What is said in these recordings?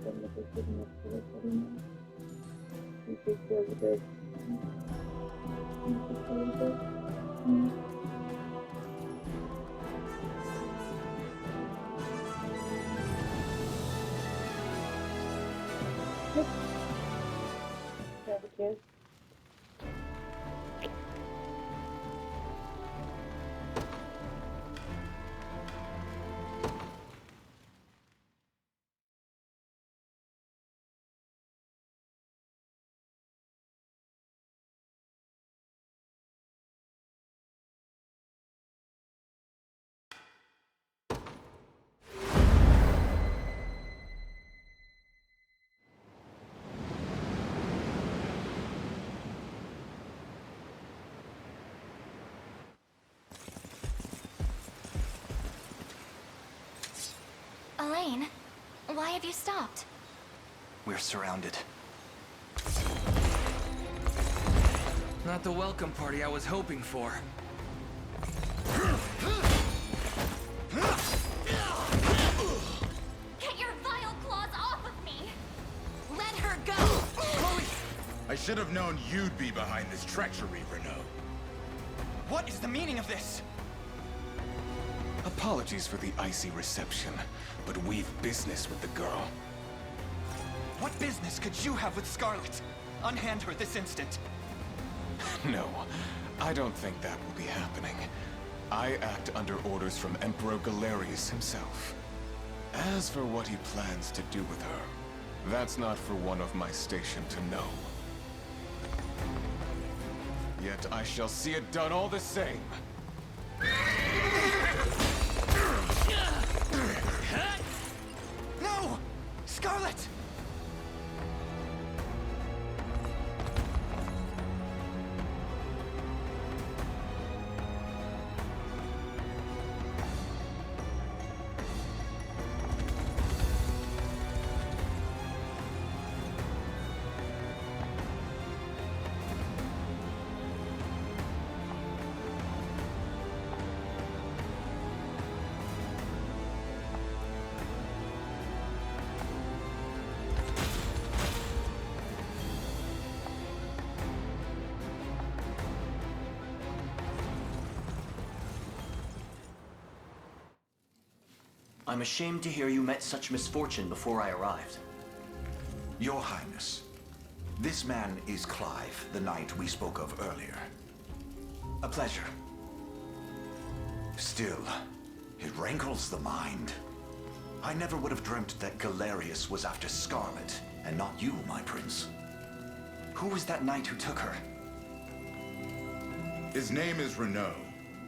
cuando te firmas por el cariño y que te abres en tu seguridad. Gracias. Elaine, why have you stopped? We're surrounded. Not the welcome party I was hoping for. Get your vile claws off of me! Let her go! Chloe! I should have known you'd be behind this treachery, Renault. What is the meaning of this? Apologies for the icy reception, but we've business with the girl. What business could you have with Scarlet? Unhand her this instant. No, I don't think that will be happening. I act under orders from Emperor Galerius himself. As for what he plans to do with her, that's not for one of my station to know. Yet I shall see it done all the same. No! Scarlet! I'm ashamed to hear you met such misfortune before I arrived. Your Highness, this man is Clive, the knight we spoke of earlier. A pleasure. Still, it rankles the mind. I never would have dreamt that Galerius was after Scarlet, and not you, my prince. Who was that knight who took her? His name is Renault,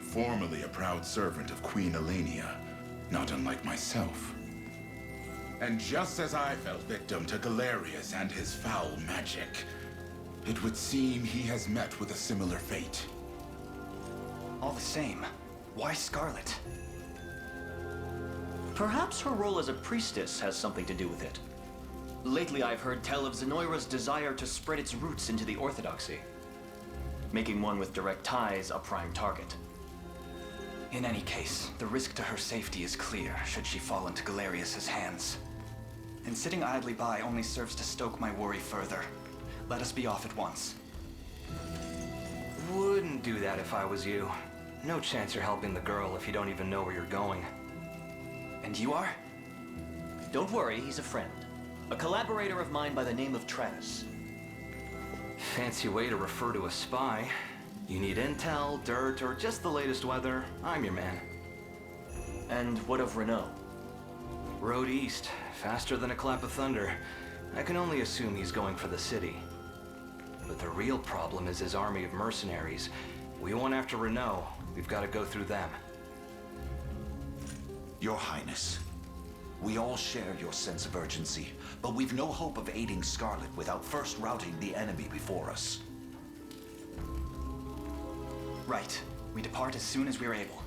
formerly a proud servant of Queen Elenia, not unlike myself. And just as I fell victim to Galerius and his foul magic, it would seem he has met with a similar fate. All the same, why Scarlet? Perhaps her role as a priestess has something to do with it. Lately I've heard tell of Zenoira's desire to spread its roots into the Orthodoxy, making one with direct ties a prime target. In any case, the risk to her safety is clear should she fall into Galerius's hands. And sitting idly by only serves to stoke my worry further. Let us be off at once. Wouldn't do that if I was you. No chance you're helping the girl if you don't even know where you're going. And you are? Don't worry, he's a friend. A collaborator of mine by the name of Travis. Fancy way to refer to a spy. You need intel, dirt, or just the latest weather, I'm your man. And what of Renault? Road east, faster than a clap of thunder. I can only assume he's going for the city. But the real problem is his army of mercenaries. We want after Renault, we've got to go through them. Your Highness, we all share your sense of urgency, but we've no hope of aiding Scarlet without first routing the enemy before us. Right. We depart as soon as we're able.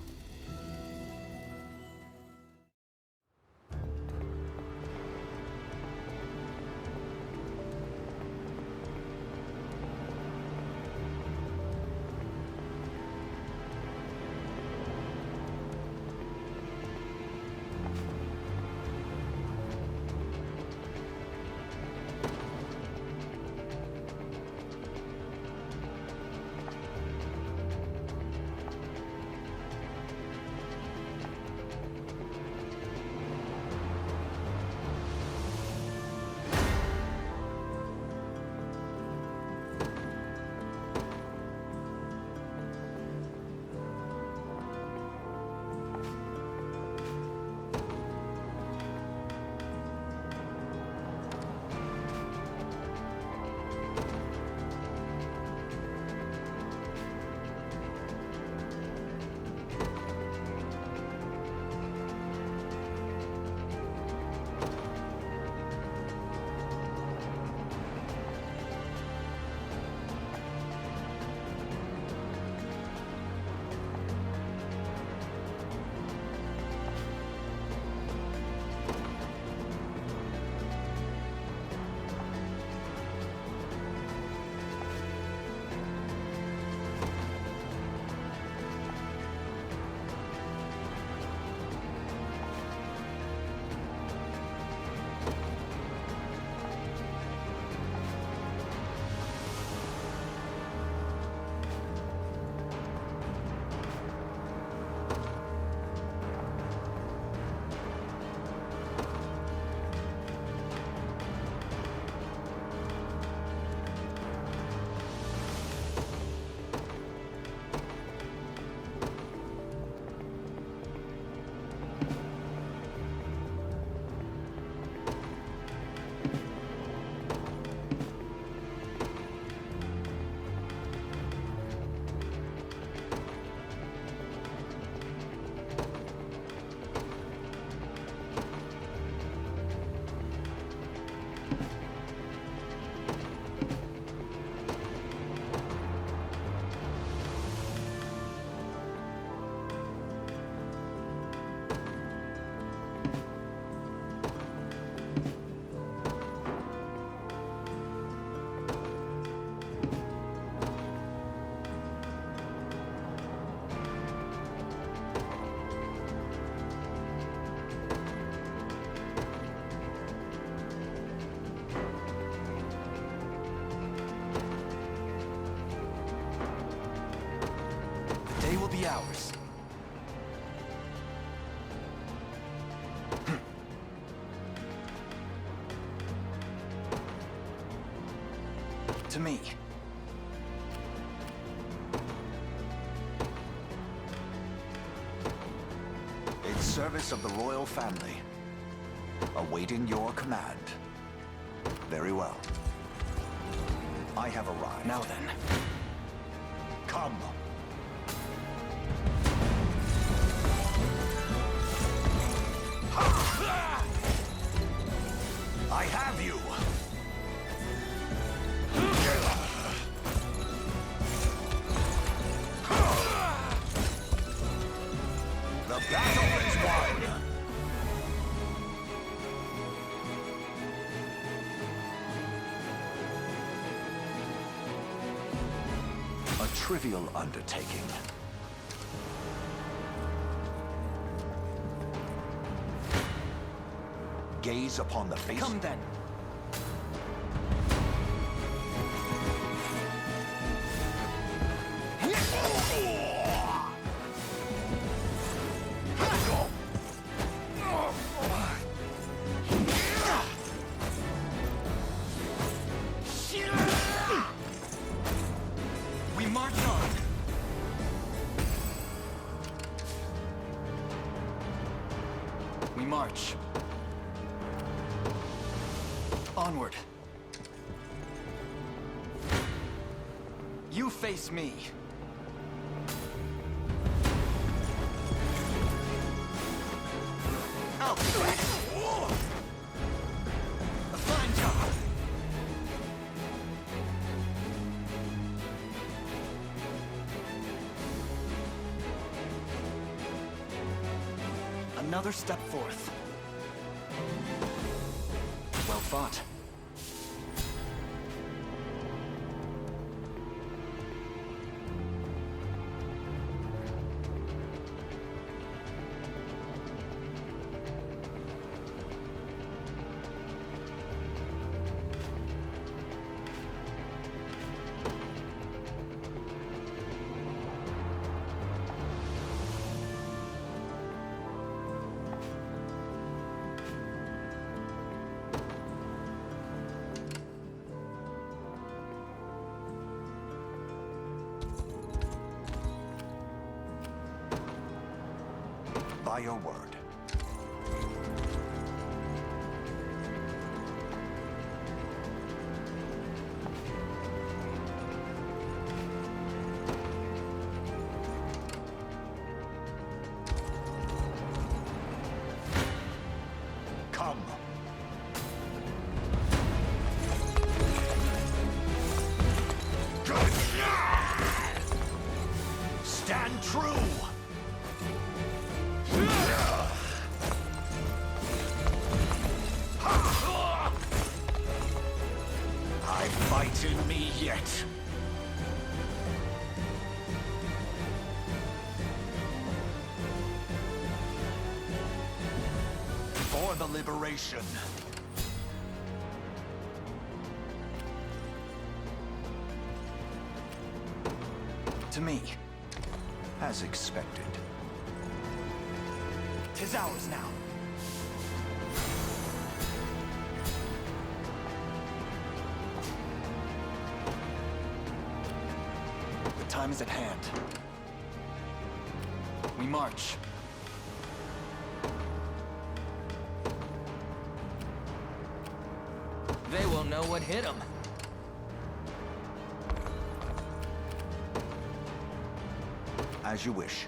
To me. In service of the royal family, awaiting your command. Very well. I have arrived. Now then. Come. I have you. The battle is won. A trivial undertaking. Gaze upon the face. Come then. We march on. We march. Onward. You face me. Out. A fine job. Another step forth. Well fought. By your word. Come. Stand true. I fight in me yet. For the liberation. To me. As expected. 'Tis ours now. The time is at hand. We march. They will know what hit them. As you wish.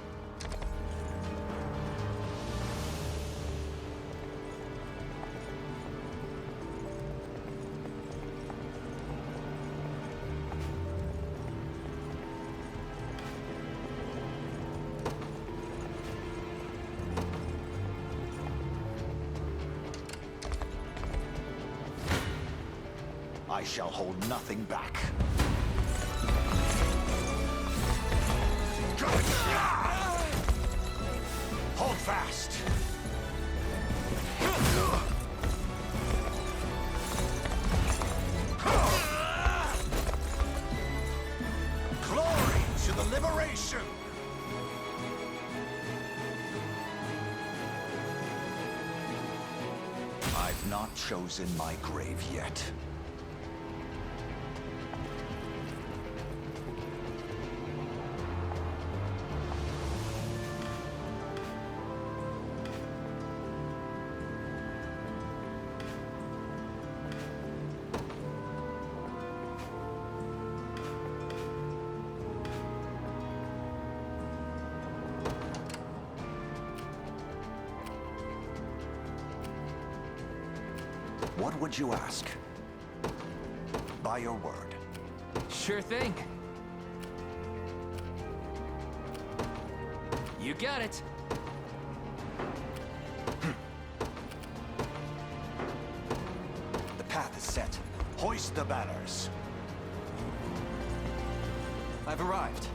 I shall hold nothing back. Hold fast. Glory to the liberation. I've not chosen my grave yet. What would you ask? By your word. Sure thing. You got it. The path is set. Hoist the banners. I've arrived.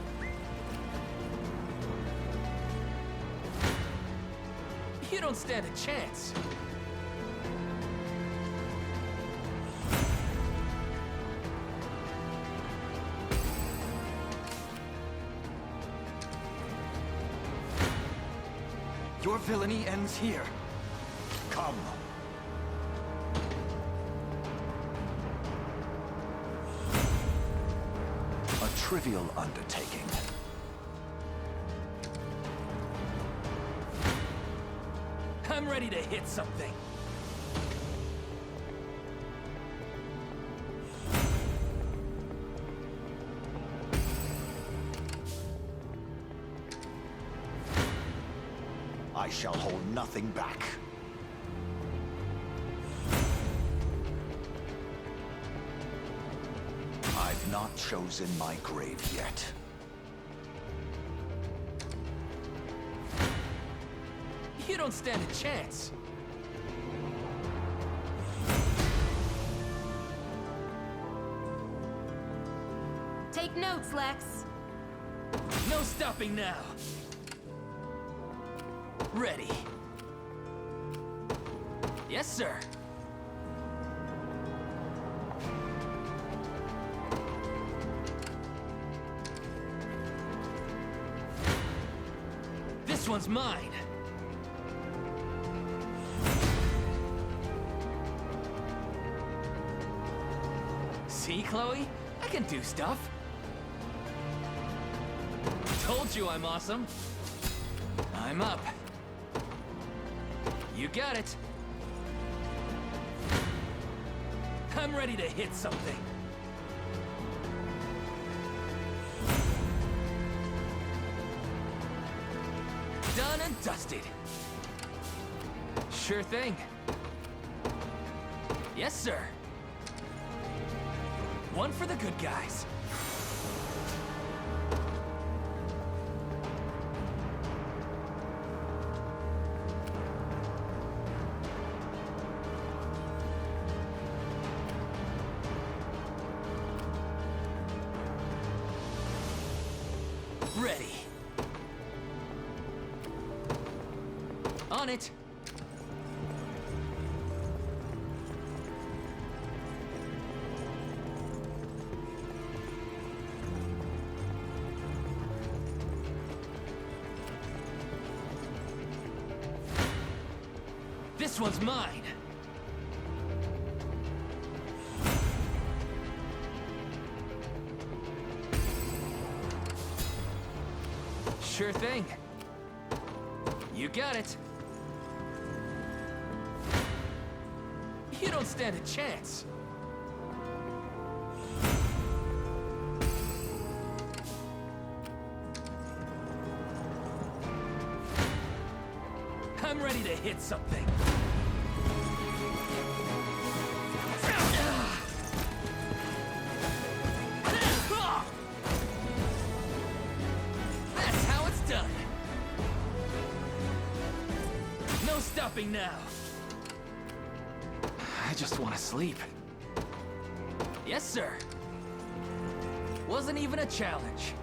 You don't stand a chance. Your villainy ends here. Come. A trivial undertaking. I'm ready to hit something. I shall hold nothing back. I've not chosen my grave yet. You don't stand a chance. Take notes, Lex. No stopping now. Ready. Yes, sir. This one's mine. See, Chloe? I can do stuff. Told you I'm awesome. I'm up. You got it. I'm ready to hit something. Done and dusted. Sure thing. Yes, sir. One for the good guys. Ready. On it. This one's mine. Sure thing. You got it. You don't stand a chance. I'm ready to hit something. That's how it's done. No stopping now. I just want to sleep. Yes, sir. Wasn't even a challenge.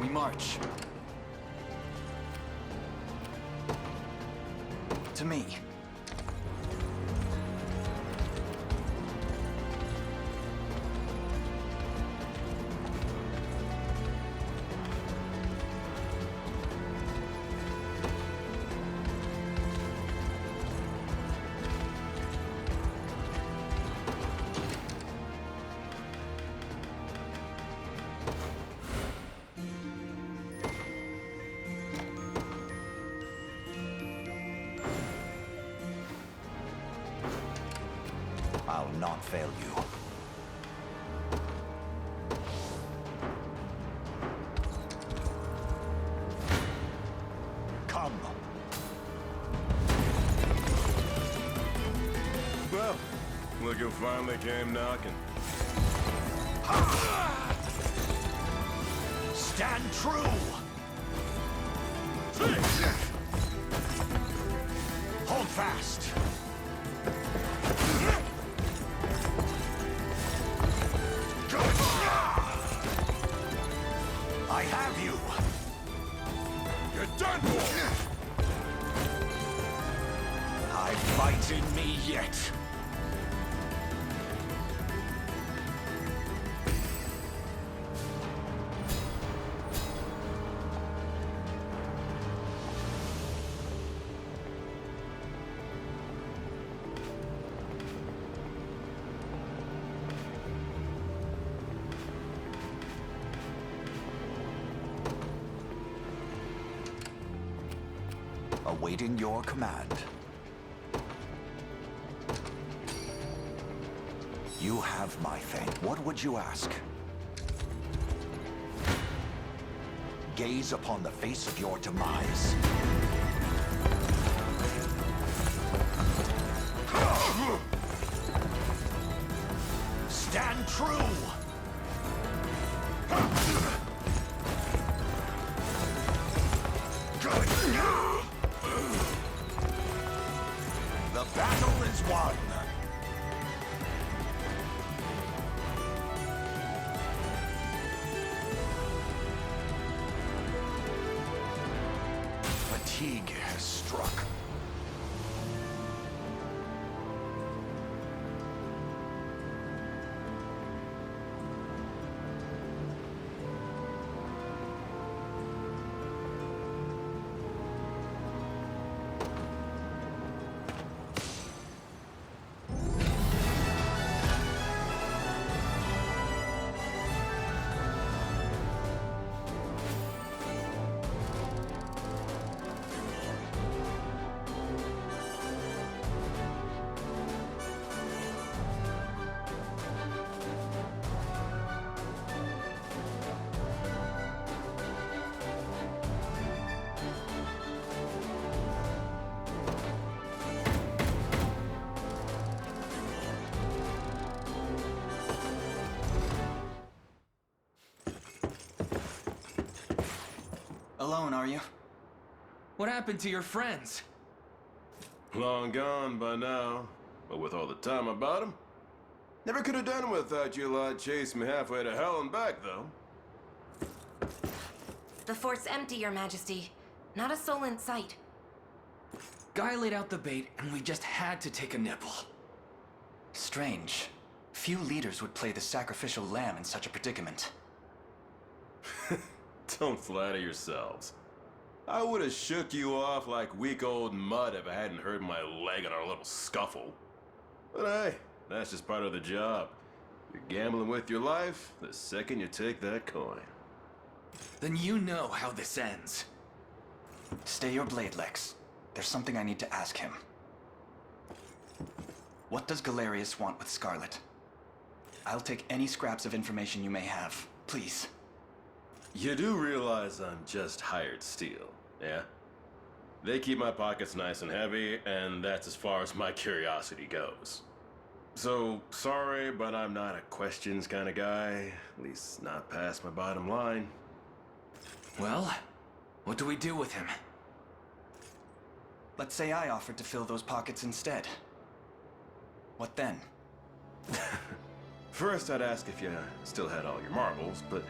We march. To me. I'll not fail you. Come. like you finally came knocking. Stand true! Hold fast! I have you! You're done for! I fight in me yet! Awaiting your command. You have my thank. What would you ask? Gaze upon the face of your demise. Stand true! The battle is won! Fatigue has struck. Alone, are you? What happened to your friends? Long gone by now. But with all the time about him, never could have done without you lot chasing me halfway to hell and back, though. The fort's empty, Your Majesty. Not a soul in sight. Guy laid out the bait, and we just had to take a nibble. Strange. Few leaders would play the sacrificial lamb in such a predicament. Don't flatter yourselves. I would have shook you off like weak old mud if I hadn't hurt my leg in our little scuffle. But hey, that's just part of the job. You're gambling with your life the second you take that coin. Then you know how this ends. Stay your blade, Lex. There's something I need to ask him. What does Galerius want with Scarlet? I'll take any scraps of information you may have, please. You do realize I'm just hired steel, yeah? They keep my pockets nice and heavy, and that's as far as my curiosity goes. So, sorry, but I'm not a questions kind of guy. At least not past my bottom line. Well, what do we do with him? Let's say I offered to fill those pockets instead. What then? First, I'd ask if you still had all your marbles, but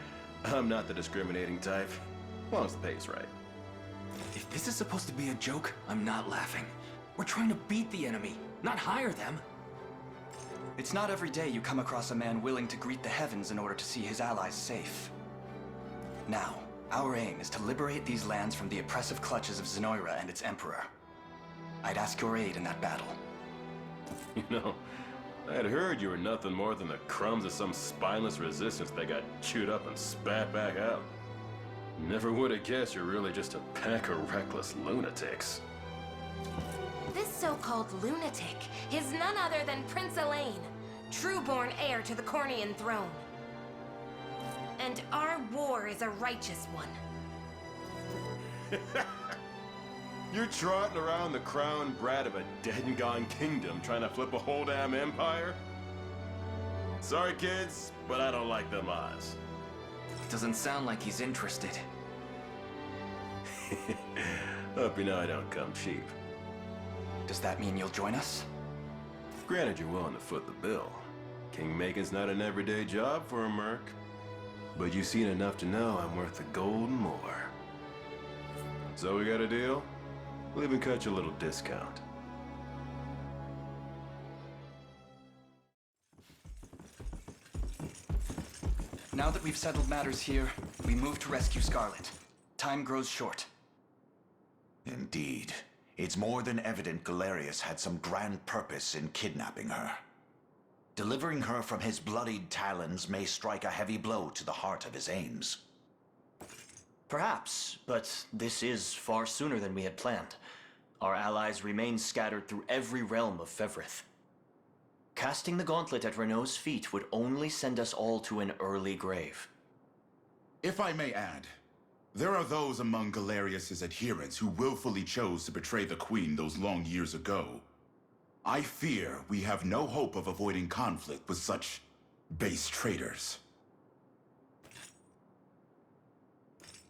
I'm not the discriminating type. As long as the pay's right. If this is supposed to be a joke, I'm not laughing. We're trying to beat the enemy, not hire them. It's not every day you come across a man willing to greet the heavens in order to see his allies safe. Now, our aim is to liberate these lands from the oppressive clutches of Zenoira and its emperor. I'd ask your aid in that battle. You know, I had heard you were nothing more than the crumbs of some spineless resistance that got chewed up and spat back out. Never would have guessed you're really just a pack of reckless lunatics. This so-called lunatic is none other than Prince Elaine, true-born heir to the Cornian throne. And our war is a righteous one. You're trotting around the crown brat of a dead and gone kingdom trying to flip a whole damn empire? Sorry, kids, but I don't like them odds. Doesn't sound like he's interested. Hope you know I don't come cheap. Does that mean you'll join us? Granted, you're willing to foot the bill. King-making's not an everyday job for a merc. But you've seen enough to know I'm worth the gold and more. So we got a deal? We'll even cut you a little discount. Now that we've settled matters here, we move to rescue Scarlet. Time grows short. Indeed. It's more than evident Galerius had some grand purpose in kidnapping her. Delivering her from his bloodied talons may strike a heavy blow to the heart of his aims. Perhaps, but this is far sooner than we had planned. Our allies remain scattered through every realm of Fevrith. Casting the gauntlet at Renault's feet would only send us all to an early grave. If I may add, there are those among Galerius's adherents who willfully chose to betray the Queen those long years ago. I fear we have no hope of avoiding conflict with such base traitors.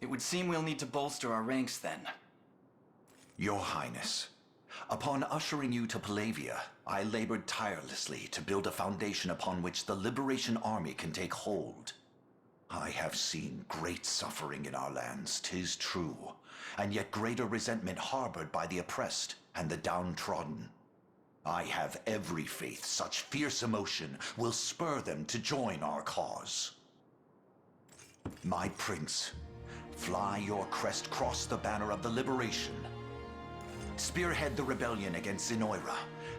It would seem we'll need to bolster our ranks then. Your Highness, upon ushering you to Palavia, I labored tirelessly to build a foundation upon which the Liberation Army can take hold. I have seen great suffering in our lands, 'tis true, and yet greater resentment harbored by the oppressed and the downtrodden. I have every faith such fierce emotion will spur them to join our cause. My prince, fly your crest across the banner of the Liberation. Spearhead the rebellion against Zenoira,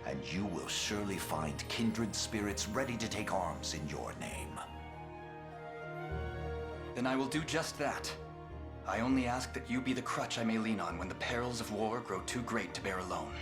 and you will surely find kindred spirits ready to take arms in your name. Then I will do just that. I only ask that you be the crutch I may lean on when the perils of war grow too great to bear alone.